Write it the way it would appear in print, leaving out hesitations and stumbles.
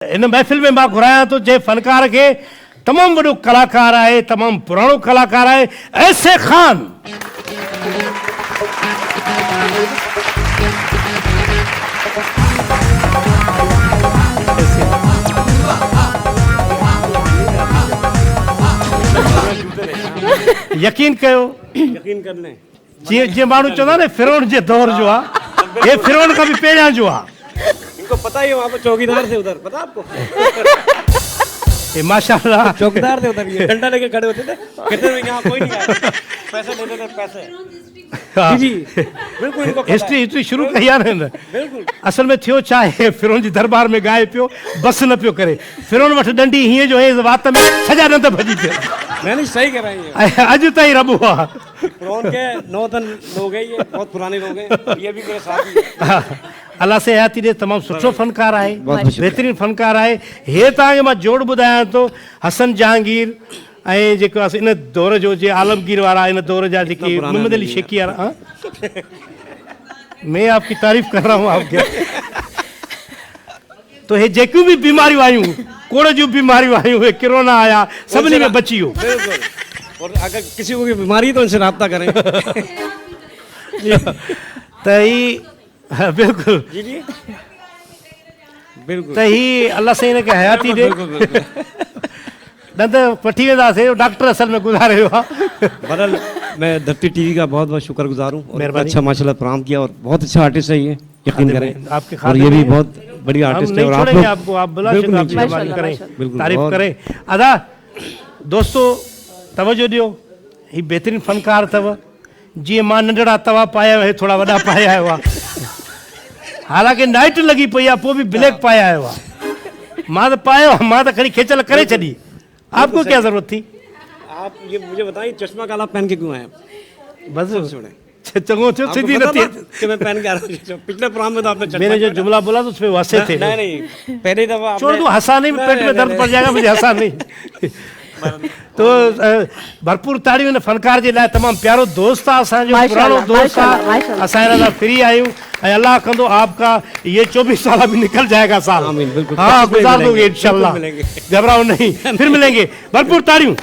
इन महफ़िल में मां घुराया तो जे फनकार के तमाम वॾो कलाकार है, तमाम पुरानो कलाकार है, ऐसे खान। यकीन कयो, यकीन कर लें जे माण्हू चवंदा ने फिरौन जे दौर जो आ, ये फिरौन का भी पहिरियां जो आ। इनको पता ही है, वहाँ पर चौकीदार थे उधर, पता आपको? ये माशाल्लाह चौकीदार थे उधर, ये डंडा लेके खड़े होते थे, कहते थे यहाँ कोई नहीं आया, पैसे देते थे पैसे। हाँ। जी बिल्कुल, इनको पता है। हिस्ट्री शुरू कई आहे न। बिल्कुल असल में थियो छा आहे, फिरौन जी दरबार में गाए पियो, बस न पियो करे। फिरौन वटि डंडी हीअं जो है वात में सॼा ॾंद भॼी पिया। मैंने सही कह रही है। अॼु ताईं रबो आहे। फिरौन के 9 दिन लोग हैं, ये बहुत पुराने लोग हैं, ये भी मेरे साथ ही। अल्लाह से हयाती ॾे, तमामु सुठो फनकार आहे, बहितरीनु फनकार आहे। हे तव्हांखे मां जोड़ ॿुधायां थो, हसन जहांगीर ऐं जेको आहे इन दौर जो, जे आलमगीर वारा इन दौर जा जेके मोहम्मद अली शेखी वारा। हाँ? मैं आपकी तारीफ कर रहा हूँ आपके। तो हे जेकियूं भी बीमारियूं आयूं, कोड़ जूं बीमारियूं आयूं, हे कोरोना आया, सभिनी में बची वियो। बिल्कुल, और अगर किसी को कोई बीमारी है तो उनसे राब्ता करें। त ही बिल्कुल जी जी बिल्कुल, त ही अल्लाह से इनखे हयाती ॾे। बिल्कुल बिल्कुल। ॾंद वठी वेंदासीं, डॉक्टर असल में गुज़ारे वियो आहे। बहरहाल मैं धरती टीवी का बहुत बहुत शुक्रगुजार हूँ, और मेहरबानी। अच्छा माशाल्लाह प्रोग्राम किया, और बहुत अच्छा आर्टिस्ट है ये, यकीन करें। आपके और ये भी बहुत बड़ी हम आर्टिस्ट है, नहीं और आप छोड़ेंगे लोग आपको, आप बिला बिल्कुल शुक्र नहीं आपकी छोड़ेंगे। मेहरबानी करें, बिल्कुल, तारीफ बहुत- करें। अदा दोस्तों तवज्जो ॾियो, ही बेहतरीन फनकार अथव। जीअं मां नंढड़ा तवा पाया आहियो, हे थोड़ा वॾा पाया आयो आहे। हालांकि नाइट लगी पई आहे, पोइ बि ब्लैक पाया आयो आहे। मां त पायो, मां त खणी खेचल करे छॾी। आपको क्या जरूरत थी? आप ये मुझे बताइए, चश्मा काला पहन के क्यों आए? बस सुने, चंगो थियो, आपको सीधी पता नथी। था कि मैं पहन के आ रहा हूँ? पिछले प्रोग्राम में तो आपने चश्मा मैंने जो पहना। जुमला बोला तो उसमें वैसे थे। नहीं नहीं, पहले दफा छोड़ दो, हंसा नहीं, पेट में दर्द पड़ जाएगा, मुझे हंसा नहीं। तो भरपूर ताड़ियों ने फनकार जे लाइ। तमाम प्यारो दोस्त आहे असांजो, पुरानो दोस्त आहे। असां हिन लाइ फ्री आहियूं, ऐं अल्लाह कंदो आपका ये 24 साल भी निकल जाएगा साल। आमीन, बिल्कुल। हाँ, गुजार दोगे मिलेंगे, इंशाल्लाह, बिल्कुल मिलेंगे। घबराओ नहीं, फिर मिलेंगे। भरपूर ताड़ियों।